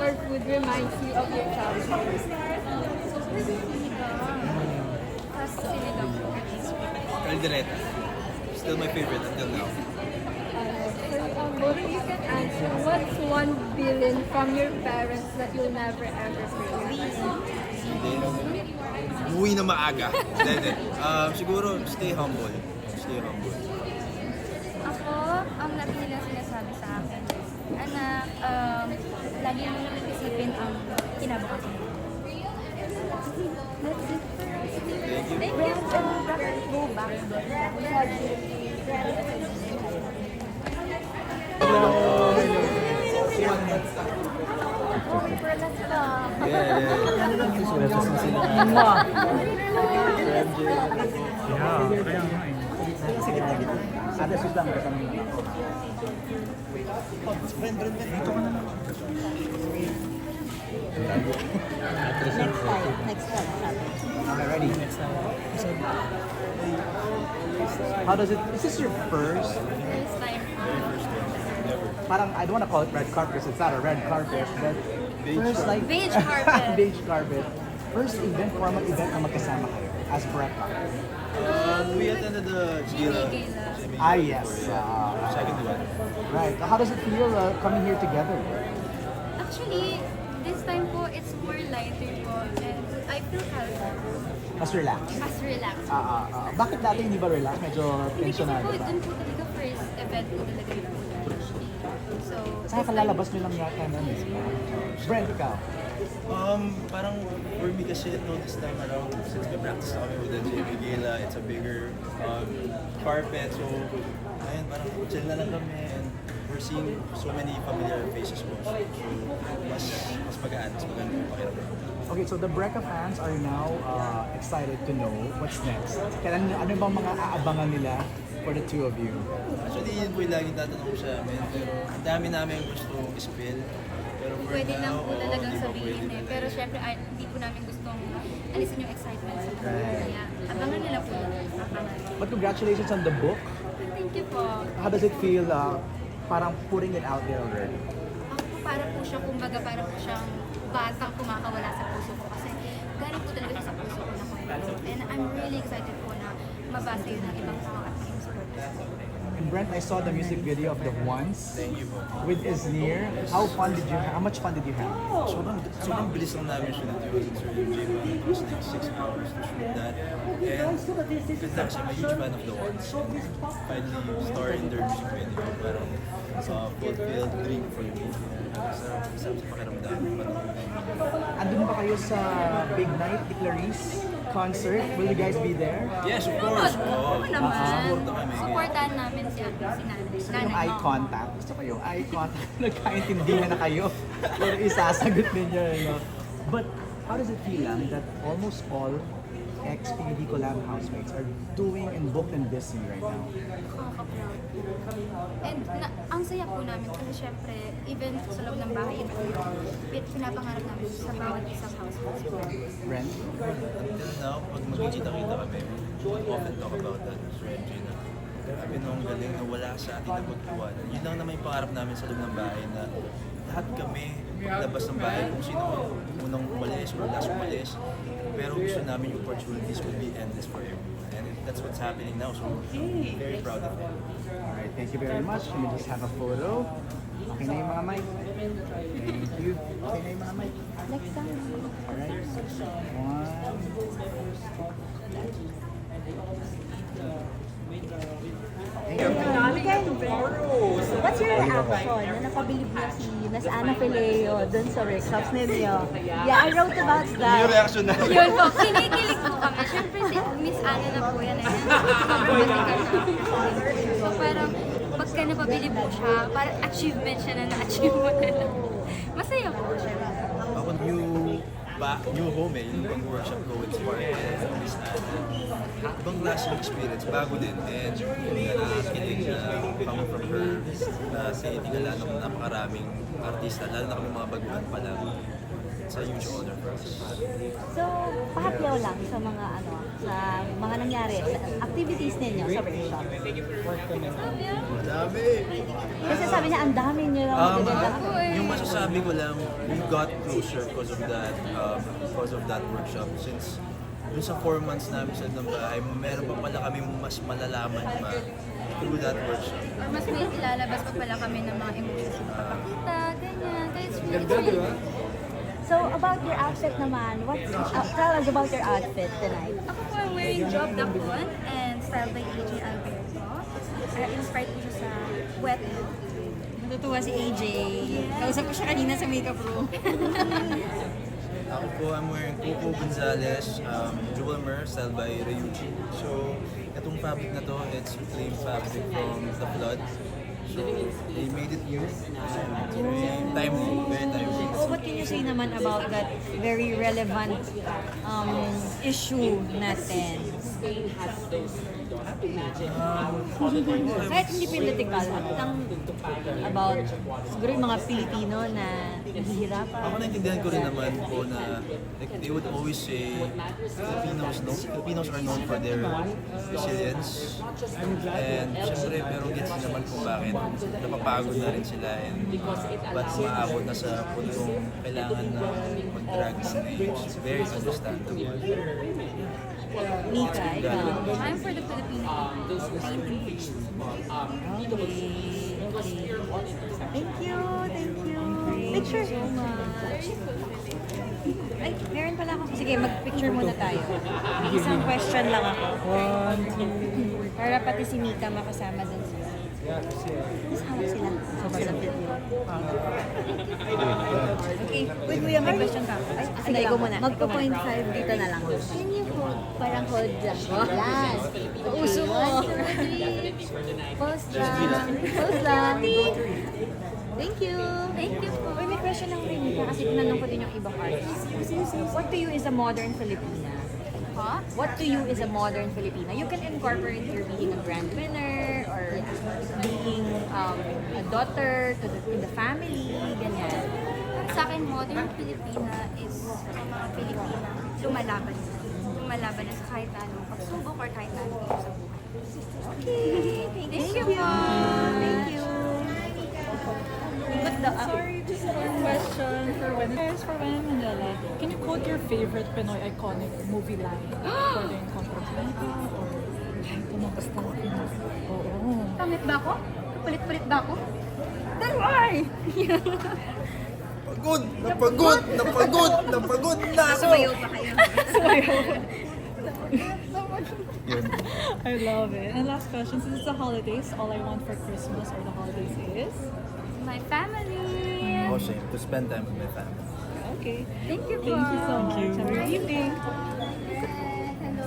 or food reminds you of your childhood? Sinigang po. Caldereta. Still my favorite until now. Both of you can answer. What's one villain from your parents that you'll never ever forget? Umuwi na maaga. Hindi. Siguro, stay humble. Stay humble. Ako, ang lagi nilang sinasabi sa akin, anak, lagi mo naman isipin ang kinabukasan. That's it. Thank you. Go back. Next time. Okay, ready? Next time. How does it? Is this your first? First time. Parang I don't want to call it red carpet because it's not a red carpet, but first like Beige carpet. beige carpet. First event, formal event na magkasama kayo as Brecca. We attended the gala. Gala. Yes. Second one. Right. How does it feel coming here together? Actually, this time po, it's more lighter po. And I feel calmer. Mas relaxed. Mas relaxed. Bakit dati hindi ba relax? Medyo Hindi kasi tensionado po, ba? dun po talaga first event ko talaga yun po. So, Saka kalalabas nyo lang yata na. Brent, ikaw. Parang for me kasi this time around, since may practice na kami with the JV Gala, it's a bigger carpet. So, ayun, parang chill na lang kami and we're seeing so many familiar faces po. So, mas magaan yung pakiramdam. Okay, so the Brecca fans are now excited to know what's next. Ano bang mga aabangan nila for the two of you? Actually, yun po yung laging tatanong ko sa amin. Pero ang dami namin gusto i-spill. Pero for pwede lang now, po talagang hindi pa sabihin pwede. eh. Pero syempre, hindi po namin gustong alisin yung excitement sa kanila. Kaya, abangan nila po yun. Abangan. But congratulations on the book. Thank you po. How does it feel parang putting it out there already? Ako po para po siya, kumbaga para po siyang batang kumakawala sa puso ko. Kasi galing po talaga siya sa puso ko na kwento. And I'm really excited po na mabasa yun ng ibang tao at ma-inspire. And Brent, I saw the music video of The Ones Thank you po. with Isnir. How much fun did you have? Sobrang bilis lang namin siya yun. Sir Jim, it was like 6 hours to shoot that. And ganda kasi, I'm a huge fan of the ones. Finally, star in their music video. Parang fulfilled dream for me. Sarap sa pakiramdam. Ah. Andun ba kayo sa Big Night ni Clarice concert? Will you guys be there? Yes, of course. Oo naman. Support na kami. Supportahan namin si nanay. Gusto ko yung eye contact. Gusto ko yung eye contact. Nagkaintindihan na kayo. Pero isasagot ninyo. But how does it feel that almost all ex-PND collab housemates are doing and booked and busy right now? Nakaka-proud. And ang saya po namin kasi syempre, even sa loob ng bahay, pinapangarap namin sa bawat isang household po. Brent? Until now, pag magkikita-kita kami, we often talk about that, Sir MJ, na sabi nung galing na wala sa atin na pagtiwala. Yun lang naman yung pangarap namin sa loob ng bahay na lahat kami, paglabas ng bahay, kung sino unang umalis or last umalis, pero gusto namin yung opportunities will be endless for everyone. And that's what's happening now, so I'm very proud of it. Alright, thank you very much. Let me just have a photo. Okay na yung mga mic. Thank you. Okay na yung mga mic. Next time. Alright. What's your reaction na napabilib na si Miss Ana Fileo dun sa workshops ninyo? Yeah, I wrote about that. Yung reaction na. Yun po, kinikilig po kami. Syempre si Miss Ana na po yan. So parang pagka napabili po siya, parang achievement siya na na-achieve mo na lang. Masaya po siya. Ako new new home eh, yung pag-workshop ko with Spark and Miss Anna. Ibang klaseng experience, bago din, and nakakilig na coming from her na tinigala ng napakaraming artista, lalo na kami mga baguhan pa lang. It's a huge honor for us. So, pahapyaw lang sa mga sa mga nangyari sa activities ninyo sa workshop. Madami! Kasi sabi niya, ang dami niyo lang magaganda. Yung masasabi ko lang, we got closer because of that workshop. Since dun sa 4 months namin sa ng bahay, meron pa pala kami mas malalaman pa through that workshop. Mas may ilalabas pa pala kami ng mga emotions na papakita, ganyan. Kaya it's really So, about your outfit naman, tell us about your outfit tonight. Ako po ang wearing Job Dapon and styled by AJ Alberto. Inspired po siya sa Wet. Natutuwa si AJ. Kausap ko siya kanina sa makeup room. Ako po, I'm wearing Coco Gonzalez Jewel Mer, styled by Ryuji. So, itong fabric na to, it's reclaimed fabric from the flood. So, they made it new. Very timely, very timely. So what can you say naman about that very relevant issue natin? Kahit hindi political, hatang about siguro yung mga Pilipino na nahihirapan. Ako naintindihan ko rin naman po na like, they would always say Filipinos are known for their resilience. And syempre, pero gets naman kung bakit napapagod na rin sila and ba't maabot na sa puntong kailangan na mag-drag ng names. Very understandable. Mika, ikaw. I'm for the Filipino people. Thank you, thank you. Picture. So much. Ay, meron pala ako. Sige, mag-picture muna tayo. May isang question lang ako. 1, 2. Para pati si Mika makasama dun sa... Mas hawak sila. Sa video. Okay, wait mo yung may question ka. Ay, Sige, ikaw lang. muna. Magpo-point 5 dito na lang. Can you hold? Parang hold lang. Yan. Uso mo. Pause lang. Pause lang. Thank you. Thank you po. Uy, may question lang rin Mika kasi tinanong ko din yung ibang artists. What to you is a modern Filipina? Ha? What to you is a modern Filipina? You can incorporate your being a breadwinner or being a daughter to the family, ganyan. Sa akin, modern Filipina is mga Pilipina lumalaban. Lumalaban na sa kahit anong pagsubok or kahit anong sa buhay. Okay, Thank you po. Thank you. But the, Sorry, just one question for when Manila. Can you quote your favorite Pinoy iconic movie line? Pwede yung Contrabida or ito na basta. Oo. Pangit ba ako? Palit-palit ba ako? Pagod! Napagod! Napagod! Napagod na ako! Sumayaw pa kayo. Yun. I love it. And last question, since it's the holidays, all I want for Christmas or the holidays is? My family. Oh, shame. To spend time with my family. Okay. Thank you po. Thank you so much. Have a good evening. Hello.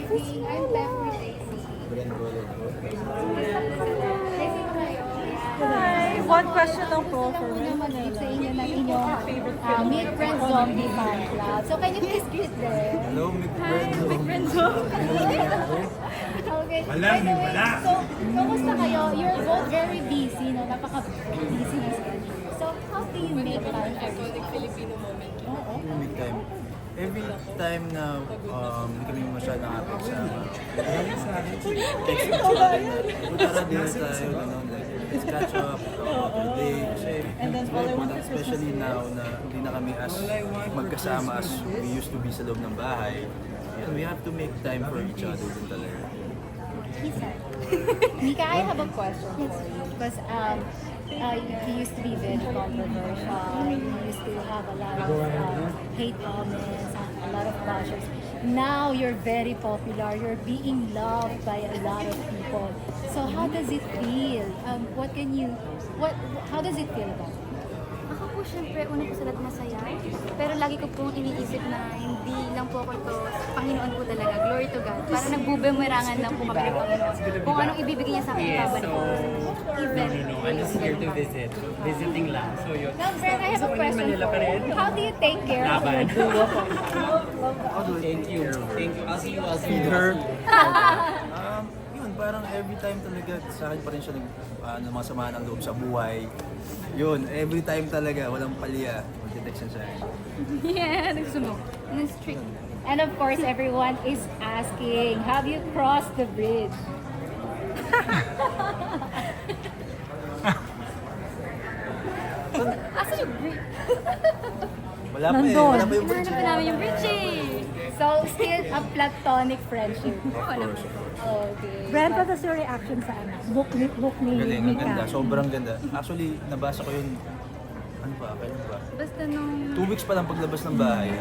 Good evening. I'm Beverly Daisy. Hi. One question lang po for when Sa inyo ng inyong Meet Friends Zombie Fan Club. So can you please greet them? Hello, McBrenzo. Okay. By the way, so, kamusta kayo? You're both very busy, no? Napaka-busy na schedule. So, how do you make time for the Filipino moment? Every time. Every time na hindi kami masyadong nakapag-sama. Text na sila. Tara din tayo, gano'n. Like, catch up, after day. Kasi it's very important, especially now na hindi na kami as magkasama as we used to be sa loob ng bahay. And we have to make time for each other din talaga. Mika, I have a question for you. Because you used to be very controversial. You used to have a lot of hate comments, a lot of bashers. Now you're very popular. You're being loved by a lot of people. So how does it feel? How does it feel about it? Ako po po syempre, una po sa lahat masaya. Pero lagi ko pong iniisip na hindi lang po ako to, Panginoon po talaga. Glory to God. Parang nagbubumerangan lang po kami ng Panginoon. Kung anong ibibigay niya sa akin, babalik ko. Even. I'm just here to visit. Visiting lang. So yun. Now, Bren, I have a question Manila for pa rin. you. How do you take care of Laban. your duo? Thank you. Thank you. I'll see you. I'll see Feed you. her. Yun, parang every time talaga sa akin pa rin siya mga samahan ng loob sa buhay. Yun, every time talaga, walang palya. Mag-text siya sa akin. Yeah, nagsunog. Strict. And of course, everyone is asking, have you crossed the bridge? Asa yung bridge? Wala pa eh, wala pa yung Hinahanap pa namin yung bridge eh. So, still a platonic friendship. Of course. Okay. Brent, what was your reaction sa book ni Galing, ang Mika? ganda. Sobrang ganda. Actually, nabasa ko yun, ano ba, kailan ba? Basta nung... 2 weeks pa lang paglabas ng bahay,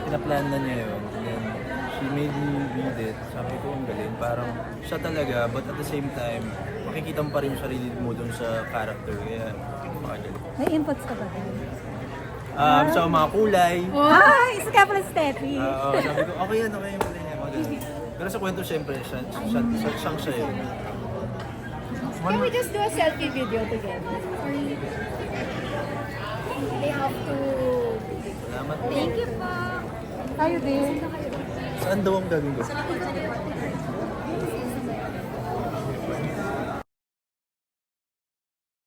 pinaplan na niya yun. And then, she made me read it. Sabi ko, ang galing. Parang siya talaga, but at the same time, makikita mo pa rin yung sarili mo dun sa character. Kaya, makagaling. May inputs ka ba? Sa mga kulay, Ay, isa ka pala Steffi. sabi ko, okay yan, okay yan. Magaling. Pero sa kwento, syempre, siyang siya yun. Can we just do a selfie video together? They have to... Salamat. Thank you po. Tayo din. Saan daw ang gagawin ko?